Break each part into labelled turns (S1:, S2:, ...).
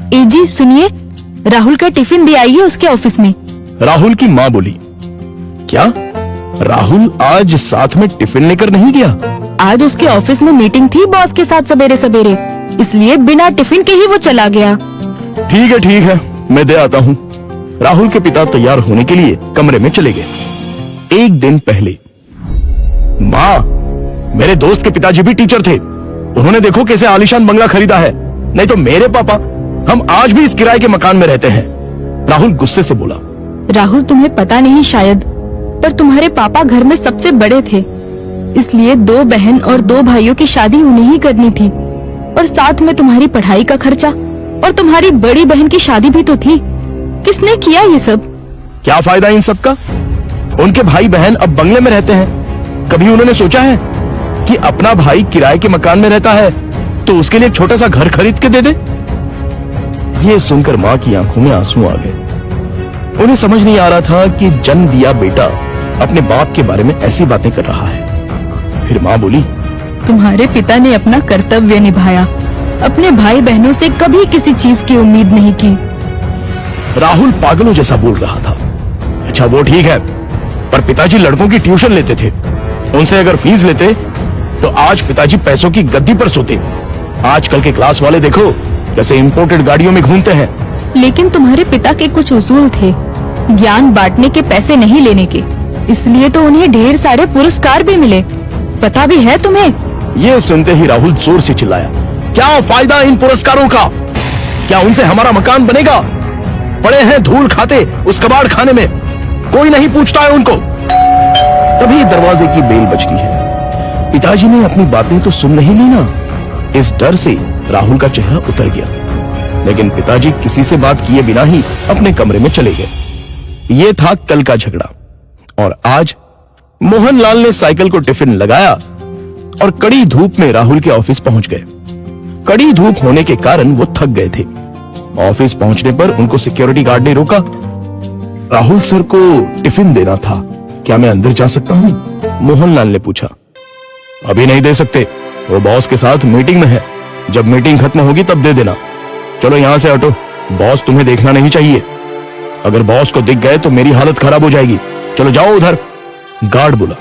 S1: जी सुनिए, राहुल का टिफिन दे आइए उसके ऑफिस में।
S2: राहुल की माँ बोली, क्या राहुल आज साथ में टिफिन लेकर नहीं गया?
S1: आज उसके ऑफिस में मीटिंग थी बॉस के साथ सवेरे सवेरे, इसलिए बिना टिफिन के ही वो चला गया।
S2: ठीक है, मैं दे आता हूँ। राहुल के पिता तैयार होने के लिए कमरे में चले गए। एक दिन पहले, माँ, मेरे दोस्त के पिताजी भी टीचर थे, उन्होंने देखो कैसे आलीशान बंगला खरीदा है, नहीं तो मेरे पापा, हम आज भी इस किराए के मकान में रहते हैं। राहुल गुस्से से बोला।
S1: राहुल, तुम्हें पता नहीं शायद, पर तुम्हारे पापा घर में सबसे बड़े थे, इसलिए 2 बहन और 2 भाइयों की शादी उन्हें ही करनी थी, और साथ में तुम्हारी पढ़ाई का खर्चा, और तुम्हारी बड़ी बहन की शादी भी तो थी। किसने किया ये सब?
S2: क्या फायदा इन सब का? उनके भाई बहन अब बंगले में रहते हैं। कभी उन्होंने सोचा है कि अपना भाई किराए के मकान में रहता है तो उसके लिए एक छोटा सा घर खरीद के दे दे? ये सुनकर माँ की आंखों में आंसू आ गए। उन्हें समझ नहीं आ रहा था कि जन्म दिया बेटा अपने बाप के बारे में ऐसी बातें कर रहा है। फिर माँ बोली,
S1: तुम्हारे पिता ने अपना कर्तव्य निभाया, अपने भाई बहनों से कभी किसी चीज की उम्मीद नहीं की।
S2: राहुल पागलों जैसा बोल रहा था। अच्छा वो ठीक है, पर पिताजी लड़कों की ट्यूशन लेते थे, उनसे अगर फीस लेते तो आज पिताजी पैसों की गद्दी पर सोते। आजकल के क्लास वाले देखो कैसे इंपोर्टेड गाड़ियों में घूमते हैं।
S1: लेकिन तुम्हारे पिता के कुछ उसूल थे, ज्ञान बांटने के, पैसे नहीं लेने के, इसलिए तो उन्हें ढेर सारे पुरस्कार भी मिले। पता भी है तुम्हें?
S2: ये सुनते ही राहुल जोर से चिल्लाया, क्या फायदा इन पुरस्कारों का? क्या उनसे हमारा मकान बनेगा? पड़े हैं धूल खाते उस कबाड़ खाने में, कोई नहीं पूछता है उनको। तभी दरवाजे की बेल बजती है। पिताजी ने अपनी बातें तो सुन नहीं ली ना। इस डर से राहुल का चेहरा उतर गया, लेकिन पिताजी किसी से बात किए बिना ही अपने कमरे में चले गए। ये था कल का झगड़ा, और आज मोहनलाल ने साइकिल को टिफिन लगाया और कड़ी धूप में राहुल के ऑफिस पहुंच गए। कड़ी धूप होने के कारण वो थक गए थे। ऑफिस पहुंचने पर उनको सिक्योरिटी गार्ड ने रोका। राहुल सर को टिफिन देना था, क्या मैं अंदर जा सकता हूं? मोहनलाल ने पूछा। अभी नहीं दे सकते, वो बॉस के साथ मीटिंग में है, जब मीटिंग खत्म होगी तब दे देना। चलो यहां से हटो, बॉस तुम्हें देखना नहीं चाहिए। अगर बॉस को दिख गए तो मेरी हालत खराब हो जाएगी, चलो जाओ उधर, गार्ड बोला।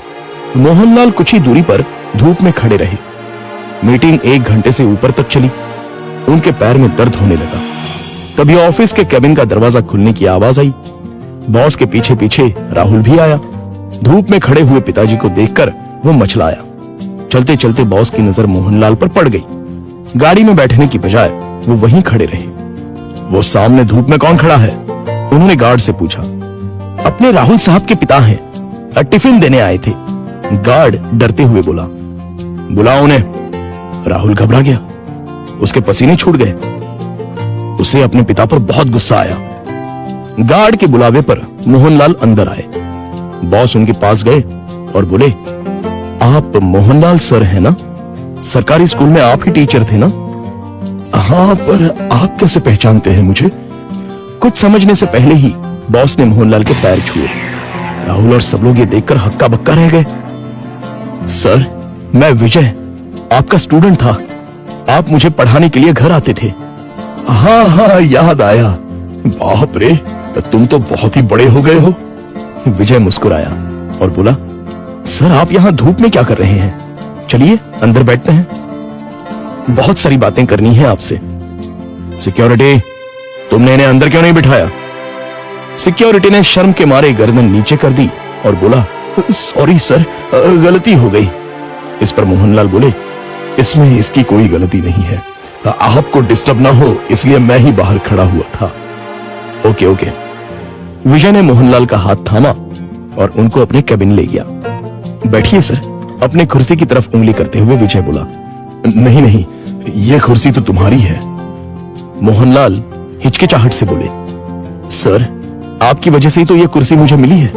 S2: मोहनलाल कुछ ही दूरी पर धूप में खड़े रहे। मीटिंग 1 घंटे से ऊपर तक चली। उनके पैर में दर्द होने लगा। तभी ऑफिस के केबिन का दरवाजा खुलने की आवाज आई। बॉस के पीछे पीछे राहुल भी आया। धूप में खड़े हुए पिताजी को देखकर वो मचलाया। चलते चलते बॉस की नजर मोहनलाल पर पड़ गई। गाड़ी में बैठने की बजाय वो वहीं खड़े रहे। वो सामने धूप में कौन खड़ा है? उन्होंने गार्ड से पूछा। अपने राहुल साहब के पिता हैं, टिफिन देने आए थे, गार्ड डरते हुए बोला। बुलाओ उन्हें। राहुल घबरा गया, उसके पसीने छूट गए। उसे अपने पिता पर बहुत गुस्सा आया। गार्ड के बुलावे पर मोहनलाल अंदर आए। बॉस उनके पास गए और बोले, आप मोहनलाल सर हैं ना? सरकारी स्कूल में आप ही टीचर थे ना? हाँ, पर आप कैसे पहचानते हैं मुझे? कुछ समझने से पहले ही बॉस ने मोहनलाल के पैर छुए। राहुल और सब लोग ये देखकर हक्का बक्का रह गए। सर, मैं विजय, आपका स्टूडेंट था। आप मुझे पढ़ाने के लिए घर आते थे। हाँ, याद आया। बाप रे, तुम तो बहुत ही बड़े हो गए हो। विजय मुस्कुराया और बोला, सर आप यहाँ धूप में क्या कर रहे हैं? चलिए अंदर बैठते हैं, बहुत सारी बातें करनी है आपसे। सिक्योरिटी, तुमने इन्हें अंदर क्यों नहीं बिठाया? सिक्योरिटी ने शर्म के मारे गर्दन नीचे कर दी और बोला, सॉरी सर, गलती हो गई। इस पर मोहनलाल बोले, इसमें इसकी कोई गलती नहीं है, आपको डिस्टर्ब ना हो इसलिए मैं ही बाहर खड़ा हुआ था। ओके। विजय ने मोहनलाल का हाथ थामा और उनको अपने केबिन ले गया। बैठिए सर, अपने कुर्सी की तरफ उंगली करते हुए विजय बोला। नहीं, ये कुर्सी तो तुम्हारी है। मोहनलाल हिचकिचाहट से बोले, सर आपकी वजह से ही तो ये कुर्सी मुझे मिली है,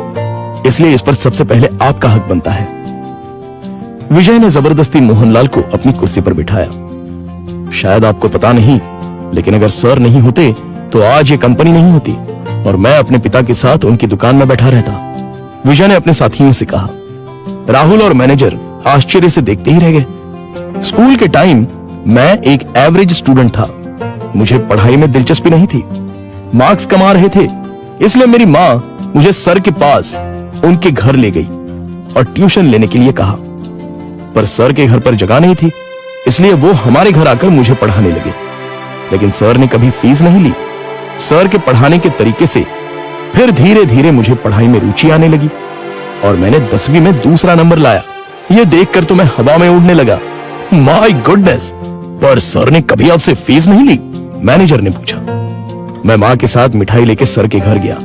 S2: इसलिए इस पर सबसे पहले आपका हक बनता है। विजय ने जबरदस्ती मोहनलाल को अपनी कुर्सी पर बिठाया। शायद आपको पता नहीं, लेकिन अगर सर नहीं होते तो आज ये कंपनी नहीं होती और मैं अपने पिता के साथ उनकी दुकान में बैठा रहता। विजय ने अपने साथियों से कहा। राहुल और मैनेजर आश्चर्य से देखते ही रह गए। स्कूल के टाइम मैं एक एवरेज स्टूडेंट था, मुझे पढ़ाई में दिलचस्पी नहीं थी। मार्क्स कमा रहे थे, इसलिए मेरी माँ मुझे सर के पास उनके घर ले गई और ट्यूशन लेने के लिए कहा। पर सर के घर पर जगह नहीं थी, इसलिए वो हमारे घर आकर मुझे पढ़ाने लगे। लेकिन सर ने कभी फीस नहीं ली। सर के पढ़ाने के तरीके से फिर धीरे धीरे मुझे पढ़ाई में रुचि आने लगी और मैंने 10वीं में दूसरा नंबर लाया। ये देखकर तो मैं हवा में उड़ने लगा। My goodness! पर सर ने कभी आपसे फीस नहीं ली? मैनेजर ने पूछा। मैं माँ के साथ मिठाई लेके सर के घर गया।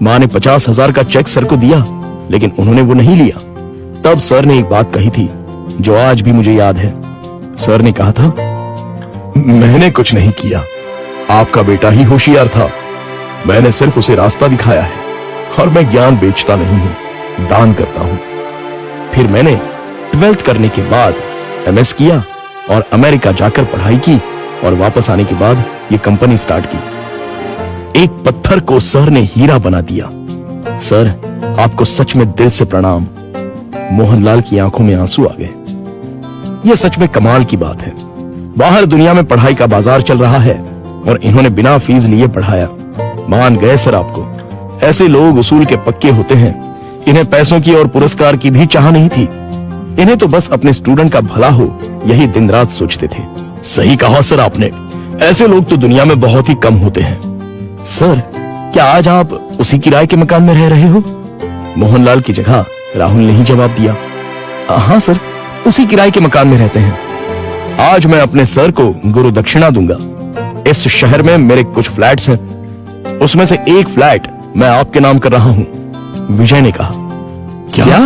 S2: माँ ने 50,000 का चेक सर को दिया, लेकिन उन्होंने वो नहीं लिया। तब सर ने एक बात कही थी जो आज भी मुझे याद है। सर ने कहा था, मैंने कुछ नहीं किया, आपका बेटा ही होशियार था। मैंने सिर्फ उसे रास्ता दिखाया है और मैं ज्ञान बेचता नहीं हूं, दान करता हूं। फिर मैंने 12th करने के बाद MS किया और अमेरिका जाकर पढ़ाई की और वापस आने के बाद ये कंपनी स्टार्ट की। एक पत्थर को सर ने हीरा बना दिया। सर, आपको सच में दिल से प्रणाम। मोहनलाल की आंखों में आंसू आ गए। यह सच में कमाल की बात है। बाहर दुनिया में पढ़ाई का बाजार चल रहा है और इन्होंने बिना फीस लिए पढ़ाया। मान गए सर आपको। ऐसे लोग उसूल के पक्के होते हैं। इन्हें पैसों की और पुरस्कार की भी चाह नहीं थी। इन्हें तो बस अपने स्टूडेंट का भला हो, यही दिन रात सोचते थे। सही कहा सर आपने। ऐसे लोग तो दुनिया में बहुत ही कम होते हैं। सर, क्या आज आप उसी किराए के मकान में रह रहे हो? मोहनलाल की जगह राहुल ने ही जवाब दिया। हाँ सर, उसी किराए के मकान में रहते हैं। आज मैं अपने सर को गुरु दक्षिणा दूंगा। इस शहर में मेरे कुछ फ्लैट्स हैं, उसमें से एक फ्लैट मैं आपके नाम कर रहा हूं। विजय ने कहा। क्या?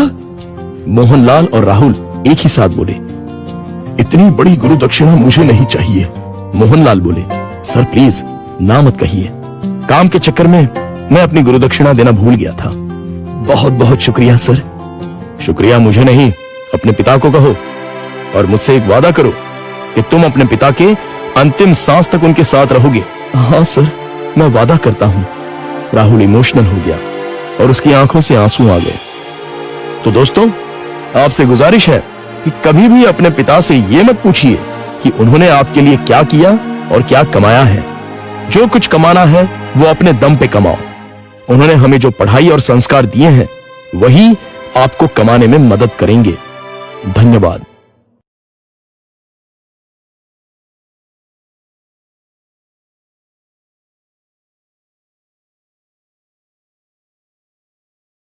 S2: मोहनलाल और राहुल एक ही साथ बोले। इतनी बड़ी गुरु दक्षिणा मुझे नहीं चाहिए। मोहनलाल बोले, सर प्लीज ना मत कहिए। काम के चक्कर में मैं अपनी गुरु दक्षिणा देना भूल गया था। बहुत बहुत शुक्रिया सर। शुक्रिया मुझे नहीं, अपने पिता को कहो और मुझसे एक वादा करो कि तुम अपने पिता के अंतिम सांस तक उनके साथ रहोगे। हाँ सर, मैं वादा करता हूं। राहुल इमोशनल हो गया और उसकी आंखों से आंसू आ गए। तो दोस्तों, आपसे गुजारिश है कि कभी भी अपने पिता से ये मत पूछिए कि उन्होंने आपके लिए क्या किया और क्या कमाया है। जो कुछ कमाना है वो अपने दम पे कमाओ। उन्होंने हमें जो पढ़ाई और संस्कार दिए हैं वही आपको कमाने में मदद करेंगे। धन्यवाद।